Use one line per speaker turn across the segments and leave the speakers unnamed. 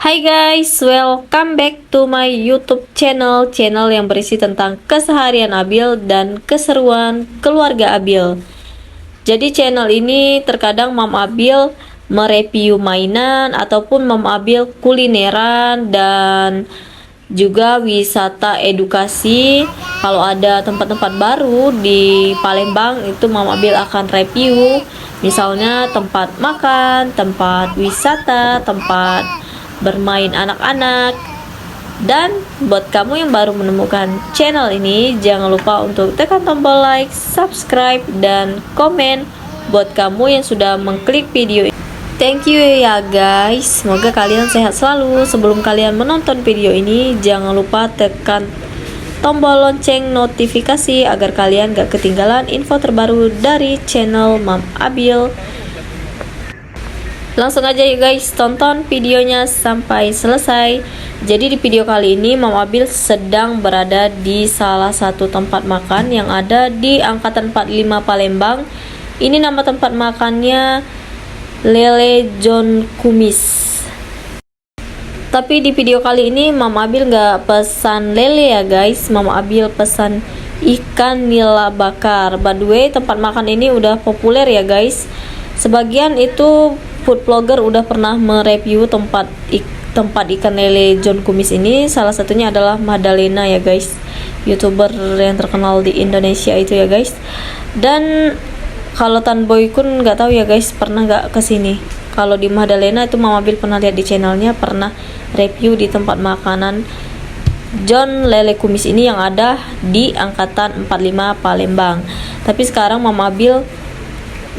Hai guys, welcome back to my YouTube channel yang berisi tentang keseharian Abil dan keseruan keluarga Abil. Jadi channel ini terkadang Mam Abil mereview mainan ataupun Mam Abil kulineran dan juga wisata edukasi. Kalau ada tempat-tempat baru di Palembang itu Mam Abil akan review, misalnya tempat makan, tempat wisata, tempat bermain anak-anak. Dan buat kamu yang baru menemukan channel ini, jangan lupa untuk tekan tombol like, subscribe, dan komen. Buat kamu yang sudah mengklik video ini, thank you ya guys. Semoga kalian sehat selalu. Sebelum kalian menonton video ini, jangan lupa tekan tombol lonceng notifikasi agar kalian gak ketinggalan info terbaru dari channel Mam Abil. Langsung aja ya guys, tonton videonya sampai selesai. Jadi di video kali ini Mam Abil sedang berada di salah satu tempat makan yang ada di Angkatan 45 Palembang. Ini nama tempat makannya Lele John Kumis. Tapi di video kali ini Mam Abil nggak pesan lele ya guys, Mam Abil pesan ikan nila bakar. By the way, tempat makan ini udah populer ya guys. Sebagian itu food vlogger udah pernah mereview tempat ikan lele John Kumis ini. Salah satunya adalah Madalena ya guys, YouTuber yang terkenal di Indonesia itu ya guys. Dan kalau Tan Boy Kun nggak tahu ya guys, pernah nggak kesini. Kalau di Madalena itu Mama Bil pernah lihat di channelnya, pernah review di tempat makanan John Lele Kumis ini yang ada di Angkatan 45 Palembang. Tapi sekarang Mama Bil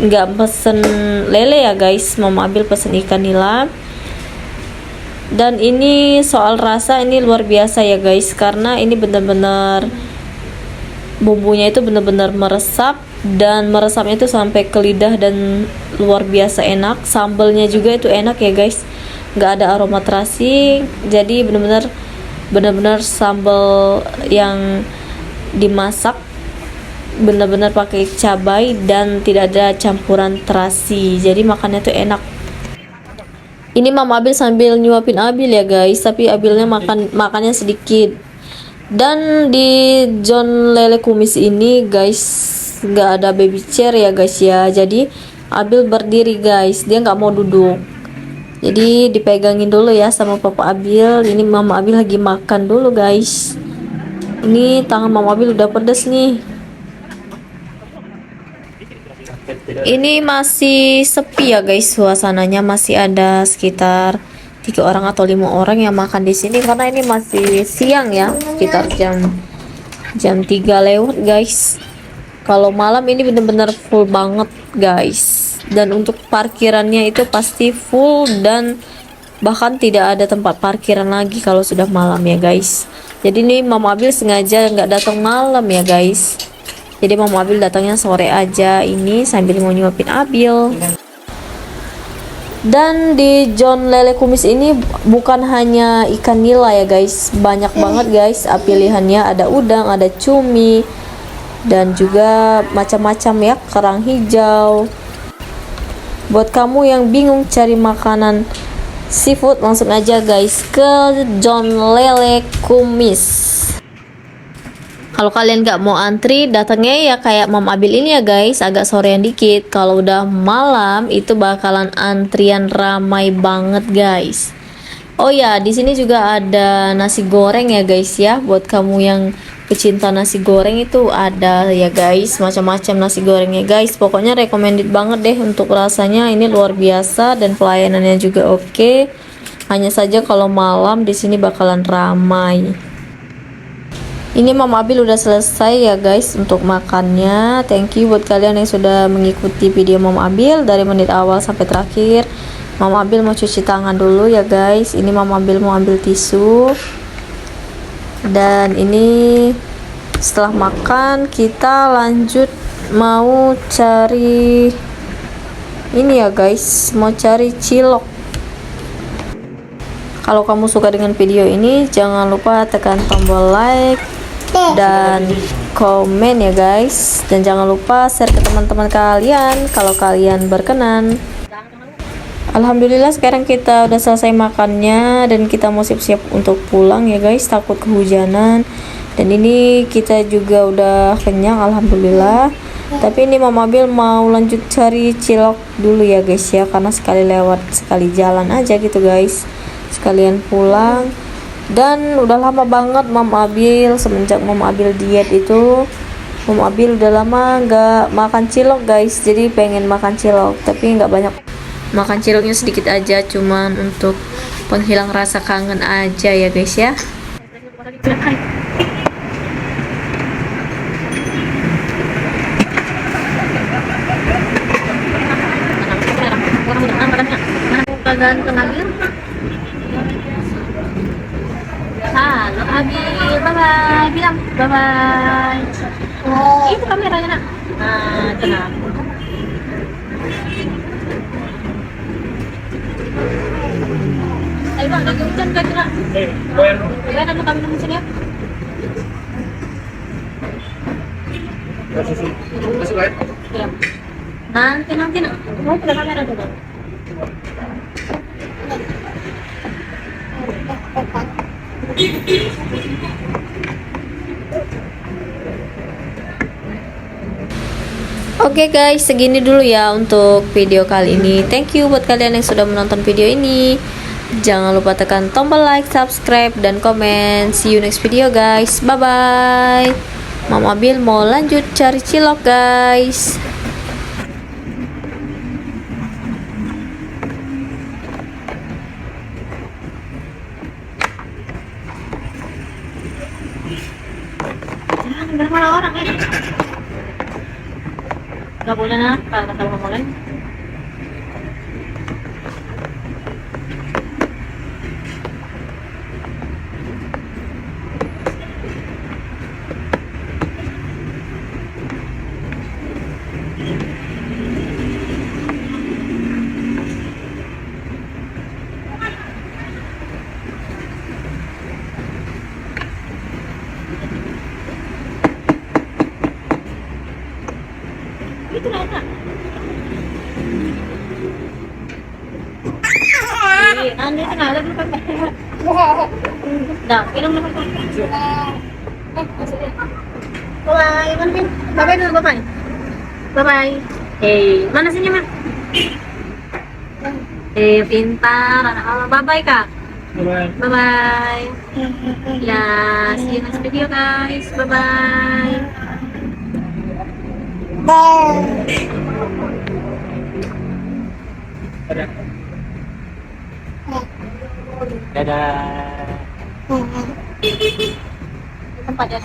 nggak pesen lele ya guys, Mama Abil pesen ikan nila. Dan ini soal rasa ini luar biasa ya guys, karena ini benar-benar bumbunya itu benar-benar meresap, dan meresapnya itu sampai ke lidah dan luar biasa enak. Sambalnya juga itu enak ya guys, nggak ada aroma terasi. Jadi benar-benar sambal yang dimasak benar-benar pakai cabai dan tidak ada campuran terasi, jadi makannya tuh enak. Ini Mama Abil sambil nyuapin Abil ya guys, tapi Abilnya makannya sedikit. Dan di John Lele Kumis ini guys nggak ada baby chair ya guys ya, jadi Abil berdiri guys, dia nggak mau duduk, jadi dipegangin dulu ya sama Papa Abil. Ini Mama Abil lagi makan dulu guys. Ini tangan Mama Abil udah pedes nih. Ini masih sepi ya guys, suasananya masih ada sekitar 3 orang atau 5 orang yang makan di sini, karena ini masih siang ya, sekitar jam 3 lewat guys. Kalau malam ini bener-bener full banget guys, dan untuk parkirannya itu pasti full, dan bahkan tidak ada tempat parkiran lagi kalau sudah malam ya guys. Jadi ini Mama Abil sengaja nggak datang malam ya guys, jadi Mama Abil datangnya sore aja ini sambil mau nyuapin Abil. Dan di John Lele Kumis ini bukan hanya ikan nila ya guys, banyak banget guys pilihannya. Ada udang, ada cumi, dan juga macam-macam ya, kerang hijau. Buat kamu yang bingung cari makanan seafood, langsung aja guys ke John Lele Kumis. Kalau kalian gak mau antri, datangnya ya kayak Mam Abil ini ya guys, agak sorean dikit. Kalau udah malam itu bakalan antrian ramai banget guys. Oh ya, di sini juga ada nasi goreng ya guys ya. Buat kamu yang pecinta nasi goreng itu ada ya guys, macam-macam nasi gorengnya guys. Pokoknya recommended banget deh untuk rasanya, ini luar biasa, dan pelayanannya juga oke. Hanya saja kalau malam di sini bakalan ramai. Ini Mama Abil udah selesai ya guys untuk makannya. Thank you buat kalian yang sudah mengikuti video Mama Abil dari menit awal sampai terakhir. Mama Abil mau cuci tangan dulu ya guys. Ini Mama Abil mau ambil tisu. Dan ini setelah makan kita lanjut mau cari ini ya guys, mau cari cilok. Kalau kamu suka dengan video ini, jangan lupa tekan tombol like dan komen ya guys, dan jangan lupa share ke teman-teman kalian kalau kalian berkenan. Alhamdulillah sekarang kita udah selesai makannya dan kita mau siap-siap untuk pulang ya guys, takut kehujanan. Dan ini kita juga udah kenyang alhamdulillah. Tapi ini Mama Abil mau lanjut cari cilok dulu ya guys ya, karena sekali lewat sekali jalan aja gitu guys, sekalian pulang. Dan udah lama banget Mama Abil, semenjak Mama Abil diet itu, Mama Abil udah lama nggak makan cilok guys. Jadi pengen makan cilok, tapi nggak banyak. Makan ciloknya sedikit aja, cuman untuk penghilang rasa kangen aja ya guys ya. Halo Abil, bye bye, bilang bye bye. Itu kameranya nak. Nah, tenang. Ayo bang, lagi hujan kan nak? Boleh kamu kami di sini ya? Ya. Nanti nak. Mau ke kamera dulu. Oke guys, segini dulu ya untuk video kali ini. Thank you buat kalian yang sudah menonton video ini. Jangan lupa tekan tombol like, subscribe, dan komen. See you next video guys. Bye bye. Mama Abil mau lanjut cari cilok guys. Jangan berapa orang ini? Gak boleh nak, kalau kata Mama boleh. Itu enak. Nanti tengah ada dulu pakai. Dah, minum dulu. Bye, mana Bin? Bye dulu, bye. Bye. Mana senyumnya? Pintar, anak mama. Bye Kak. Bye. Ya, see you next video guys. Bye.
Dadah.
Tempatnya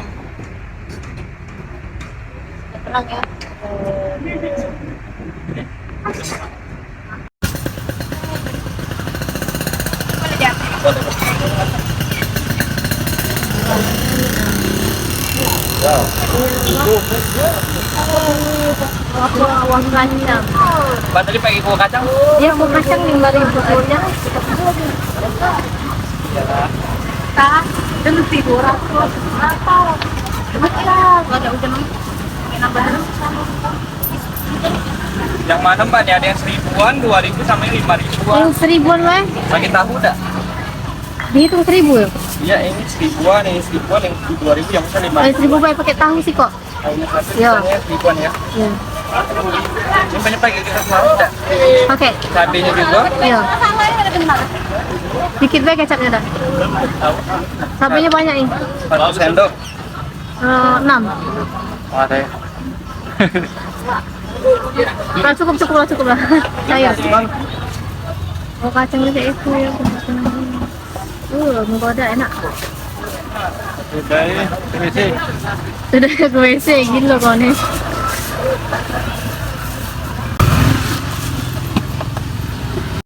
tenang ya. Uang kacang.
Mbak tadi pakai kuah kacang?
Dia kuah kacang 5.000 punya. Tak, dan 1.200. Apa? Betul. Ada hujan
Yang mana Mbak? Nih ada yang 1.000-an, 2.000 sama yang 5.000-an.
Yang 1.000-an weh?
Pakai tahu dah?
Dihitung 1.000 ya?
Iya, ini 1.000-an, ini 1.000-an, yang 2.000, yang bisa 5.000.
1.000 baik pakai tahu sih kok.
Tahunya satu,
Iya.
misalnya 1.000-an ya.
Iya.
Ini banyak pakai kita tahu dah?
Oke.
Cabenya juga.
Iya. Dikit baik kecapnya dah. Cabenya banyak nih.
1 sendok.
6.
Ada ya.
Nah, cukup lah. Saya. Oh, kacangnya kayak itu ya. Muka ada enak.
Sudah ya, WC.
Sudah ke WC, gila kau nih.